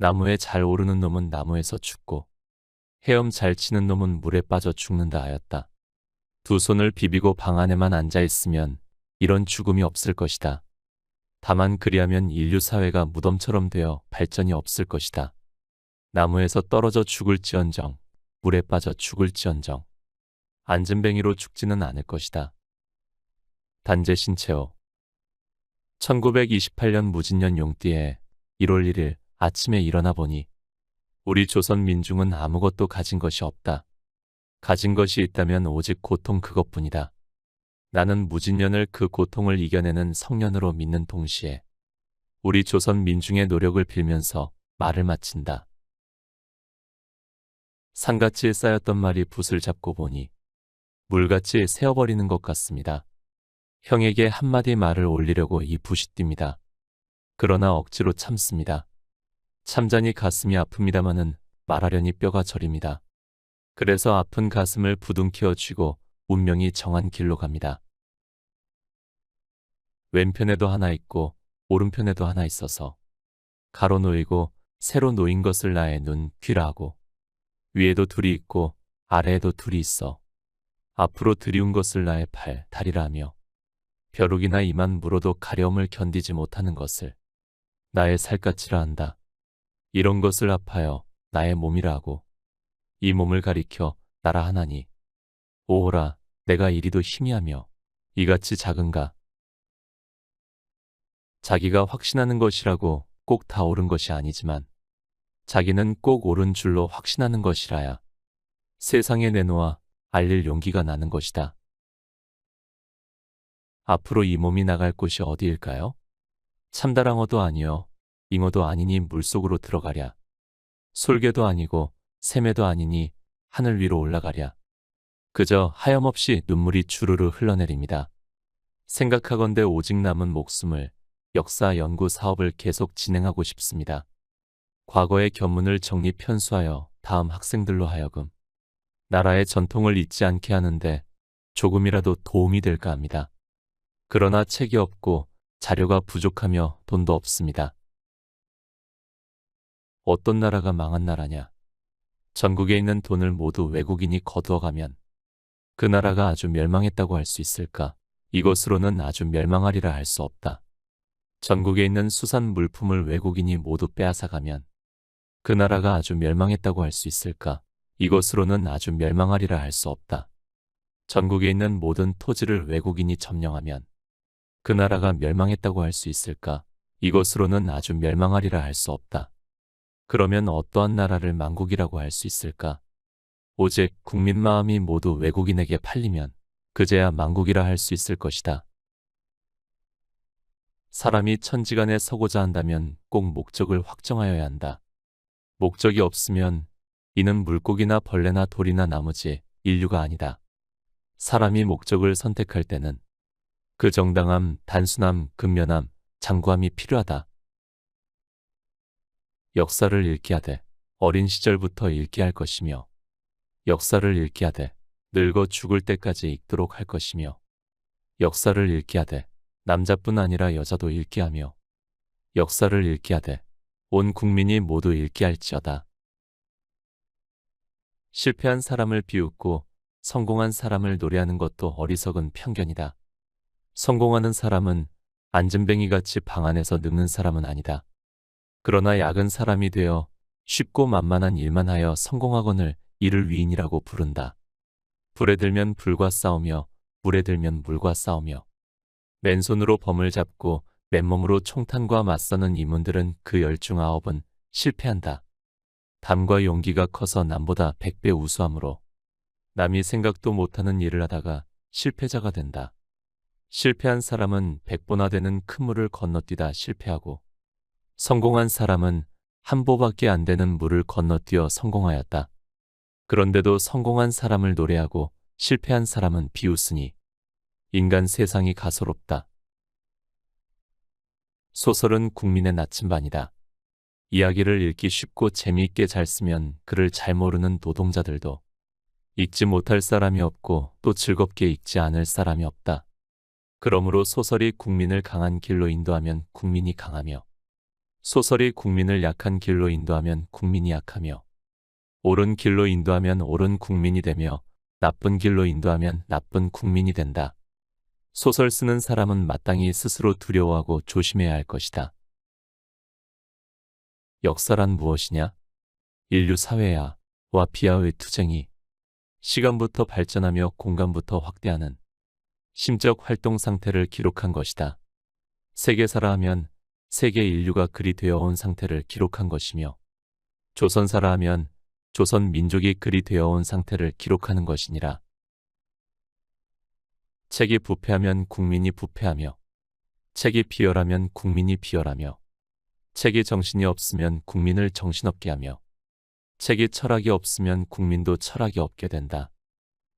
나무에 잘 오르는 놈은 나무에서 죽고 헤엄 잘 치는 놈은 물에 빠져 죽는다 하였다. 두 손을 비비고 방 안에만 앉아 있으면 이런 죽음이 없을 것이다. 다만 그리하면 인류 사회가 무덤처럼 되어 발전이 없을 것이다. 나무에서 떨어져 죽을지언정 물에 빠져 죽을지언정 안진뱅이로 죽지는 않을 것이다. 단재 신채호 1928년 무진년 용띠에 1월 1일 아침에 일어나 보니 우리 조선 민중은 아무것도 가진 것이 없다. 가진 것이 있다면 오직 고통 그것뿐이다. 나는 무진년을 그 고통을 이겨내는 성년으로 믿는 동시에 우리 조선 민중의 노력을 빌면서 말을 마친다. 산같이 쌓였던 말이 붓을 잡고 보니 물같이 새어버리는 것 같습니다. 형에게 한마디 말을 올리려고 이 붓이 뜁니다. 그러나 억지로 참습니다. 참자니 가슴이 아픕니다마는 말하려니 뼈가 저립니다. 그래서 아픈 가슴을 부둥켜 쥐고 운명이 정한 길로 갑니다. 왼편에도 하나 있고 오른편에도 하나 있어서 가로 놓이고 세로 놓인 것을 나의 눈, 귀라 하고 위에도 둘이 있고 아래에도 둘이 있어 앞으로 들이운 것을 나의 팔, 다리라 하며 벼룩이나 이만 물어도 가려움을 견디지 못하는 것을 나의 살갗이라 한다. 이런 것을 합하여 나의 몸이라 하고 이 몸을 가리켜 나라 하나니 오호라 내가 이리도 희미하며 이같이 작은가. 자기가 확신하는 것이라고 꼭 다 옳은 것이 아니지만 자기는 꼭 옳은 줄로 확신하는 것이라야 세상에 내놓아 알릴 용기가 나는 것이다. 앞으로 이 몸이 나갈 곳이 어디일까요? 참다랑어도 아니요 잉어도 아니니 물속으로 들어가랴. 솔개도 아니고 샘에도 아니니 하늘 위로 올라가랴. 그저 하염없이 눈물이 주르르 흘러내립니다. 생각하건대 오직 남은 목숨을 역사 연구 사업을 계속 진행하고 싶습니다. 과거의 견문을 정리 편수하여 다음 학생들로 하여금 나라의 전통을 잊지 않게 하는데 조금이라도 도움이 될까 합니다. 그러나 책이 없고 자료가 부족하며 돈도 없습니다. 어떤 나라가 망한 나라냐? 전국에 있는 돈을 모두 외국인이 거두어가면 그 나라가 아주 멸망했다고 할 수 있을까? 이것으로는 아주 멸망하리라 할 수 없다. 전국에 있는 수산 물품을 외국인이 모두 빼앗아가면 그 나라가 아주 멸망했다고 할 수 있을까? 이것으로는 아주 멸망하리라 할 수 없다. 전국에 있는 모든 토지를 외국인이 점령하면 그 나라가 멸망했다고 할 수 있을까? 이것으로는 아주 멸망하리라 할 수 없다. 그러면 어떠한 나라를 망국이라고 할 수 있을까? 오직 국민 마음이 모두 외국인에게 팔리면 그제야 망국이라 할 수 있을 것이다. 사람이 천지간에 서고자 한다면 꼭 목적을 확정하여야 한다. 목적이 없으면 이는 물고기나 벌레나 돌이나 나무지 인류가 아니다. 사람이 목적을 선택할 때는 그 정당함, 단순함, 근면함, 장구함이 필요하다. 역사를 읽기 하되 어린 시절부터 읽게 할 것이며 역사를 읽기 하되 늙어 죽을 때까지 읽도록 할 것이며 역사를 읽기 하되 남자뿐 아니라 여자도 읽게 하며 역사를 읽게 하되 온 국민이 모두 읽게 할지어다. 실패한 사람을 비웃고 성공한 사람을 노래하는 것도 어리석은 편견이다. 성공하는 사람은 안진뱅이같이 방 안에서 늙는 사람은 아니다. 그러나 약은 사람이 되어 쉽고 만만한 일만 하여 성공하거늘 이를 위인이라고 부른다. 불에 들면 불과 싸우며 물에 들면 물과 싸우며 맨손으로 범을 잡고 맨몸으로 총탄과 맞서는 인문들은 그 열 중 9은 실패한다. 담과 용기가 커서 남보다 100배 우수하므로 남이 생각도 못하는 일을 하다가 실패자가 된다. 실패한 사람은 100보나 되는 큰 물을 건너뛰다 실패하고 성공한 사람은 한 보밖에 안 되는 물을 건너뛰어 성공하였다. 그런데도 성공한 사람을 노래하고 실패한 사람은 비웃으니 인간 세상이 가소롭다. 소설은 국민의 나침반이다. 이야기를 읽기 쉽고 재미있게 잘 쓰면 글을 잘 모르는 노동자들도 읽지 못할 사람이 없고 또 즐겁게 읽지 않을 사람이 없다. 그러므로 소설이 국민을 강한 길로 인도하면 국민이 강하며 소설이 국민을 약한 길로 인도하면 국민이 약하며, 옳은 길로 인도하면 옳은 국민이 되며, 나쁜 길로 인도하면 나쁜 국민이 된다. 소설 쓰는 사람은 마땅히 스스로 두려워하고 조심해야 할 것이다. 역사란 무엇이냐? 인류 사회야, 와 비하의 투쟁이 시간부터 발전하며 공간부터 확대하는 심적 활동 상태를 기록한 것이다. 세계사라 하면 세계 인류가 그리 되어 온 상태를 기록한 것이며, 조선사라 하면 조선 민족이 그리 되어 온 상태를 기록하는 것이니라. 책이 부패하면 국민이 부패하며, 책이 비열하면 국민이 비열하며, 책이 정신이 없으면 국민을 정신없게 하며, 책이 철학이 없으면 국민도 철학이 없게 된다.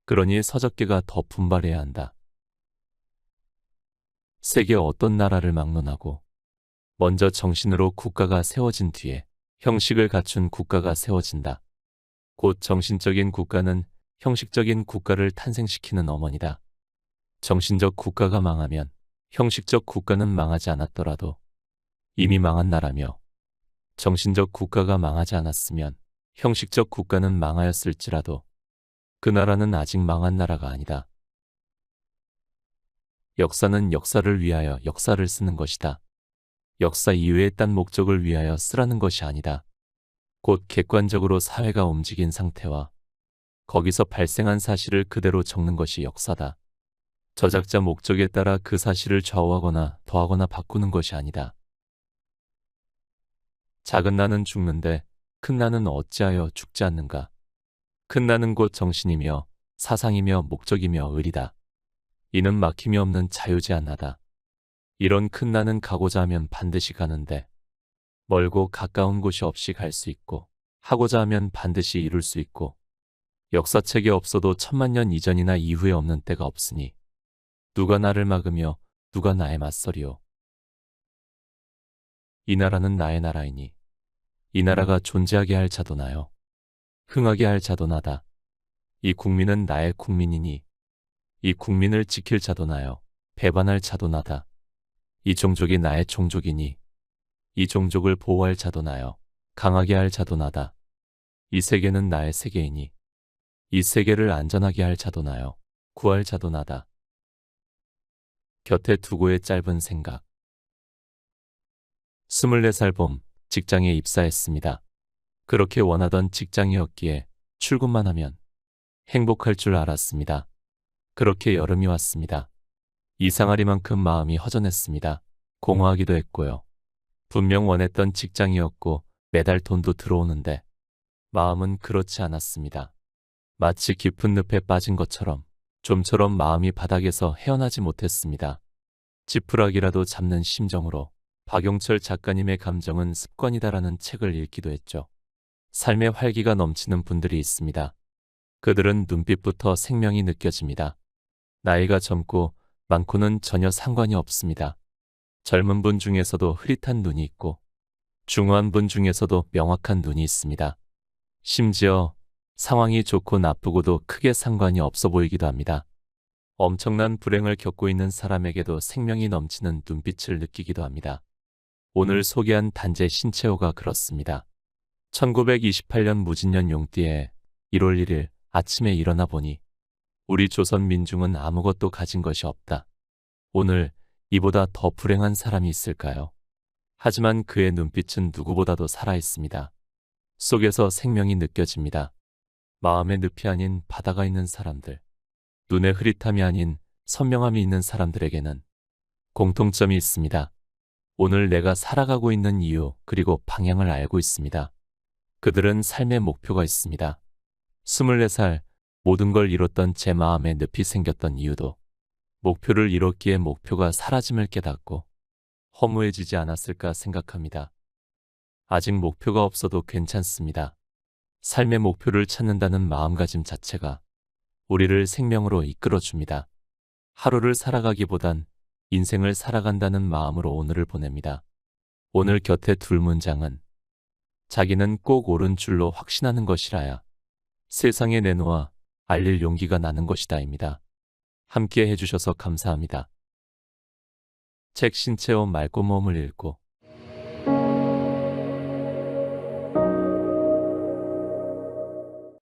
그러니 서적계가 더 분발해야 한다. 세계 어떤 나라를 막론하고 먼저 정신으로 국가가 세워진 뒤에 형식을 갖춘 국가가 세워진다. 곧 정신적인 국가는 형식적인 국가를 탄생시키는 어머니다. 정신적 국가가 망하면 형식적 국가는 망하지 않았더라도 이미 망한 나라며, 정신적 국가가 망하지 않았으면 형식적 국가는 망하였을지라도 그 나라는 아직 망한 나라가 아니다. 역사는 역사를 위하여 역사를 쓰는 것이다. 역사 이외의 딴 목적을 위하여 쓰라는 것이 아니다. 곧 객관적으로 사회가 움직인 상태와 거기서 발생한 사실을 그대로 적는 것이 역사다. 저작자 목적에 따라 그 사실을 좌우하거나 더하거나 바꾸는 것이 아니다. 작은 나는 죽는데 큰 나는 어찌하여 죽지 않는가? 큰 나는 곧 정신이며 사상이며 목적이며 의리다. 이는 막힘이 없는 자유제한하다. 이런 큰 나는 가고자 하면 반드시 가는데, 멀고 가까운 곳이 없이 갈 수 있고, 하고자 하면 반드시 이룰 수 있고, 역사책에 없어도 천만년 이전이나 이후에 없는 때가 없으니 누가 나를 막으며 누가 나에 맞서리오. 이 나라는 나의 나라이니 이 나라가 존재하게 할 자도 나요, 흥하게 할 자도 나다. 이 국민은 나의 국민이니 이 국민을 지킬 자도 나요, 배반할 자도 나다. 이 종족이 나의 종족이니 이 종족을 보호할 자도 나요, 강하게 할 자도 나다. 이 세계는 나의 세계이니 이 세계를 안전하게 할 자도 나요, 구할 자도 나다. 곁에 두고의 짧은 생각. 24살 봄 직장에 입사했습니다. 그렇게 원하던 직장이었기에 출근만 하면 행복할 줄 알았습니다. 그렇게 여름이 왔습니다. 이상하리만큼 마음이 허전했습니다. 공허하기도 했고요. 분명 원했던 직장이었고 매달 돈도 들어오는데 마음은 그렇지 않았습니다. 마치 깊은 늪에 빠진 것처럼, 좀처럼 마음이 바닥에서 헤어나지 못했습니다. 지푸라기라도 잡는 심정으로 박용철 작가님의 감정은 습관이다라는 책을 읽기도 했죠. 삶의 활기가 넘치는 분들이 있습니다. 그들은 눈빛부터 생명이 느껴집니다. 나이가 젊고 많고는 전혀 상관이 없습니다. 젊은 분 중에서도 흐릿한 눈이 있고 중후한 분 중에서도 명확한 눈이 있습니다. 심지어 상황이 좋고 나쁘고도 크게 상관이 없어 보이기도 합니다. 엄청난 불행을 겪고 있는 사람에게도 생명이 넘치는 눈빛을 느끼기도 합니다. 오늘 소개한 단재 신채호가 그렇습니다. 1928년 무진년 용띠에 1월 1일 아침에 일어나 보니 우리 조선 민중은 아무것도 가진 것이 없다. 오늘 이보다 더 불행한 사람이 있을까요? 하지만 그의 눈빛은 누구보다도 살아있습니다. 속에서 생명이 느껴집니다. 마음의 늪이 아닌 바다가 있는 사람들, 눈의 흐릿함이 아닌 선명함이 있는 사람들에게는 공통점이 있습니다. 오늘 내가 살아가고 있는 이유 그리고 방향을 알고 있습니다. 그들은 삶의 목표가 있습니다. 24살 모든 걸 잃었던 제 마음에 늪이 생겼던 이유도 목표를 잃었기에 목표가 사라짐을 깨닫고 허무해지지 않았을까 생각합니다. 아직 목표가 없어도 괜찮습니다. 삶의 목표를 찾는다는 마음가짐 자체가 우리를 생명으로 이끌어줍니다. 하루를 살아가기보단 인생을 살아간다는 마음으로 오늘을 보냅니다. 오늘 곁에 둘 문장은 자기는 꼭 옳은 줄로 확신하는 것이라야 세상에 내놓아 알릴 용기가 나는 것이다입니다. 함께 해주셔서 감사합니다. 책 신채호 맑고 몸을 읽고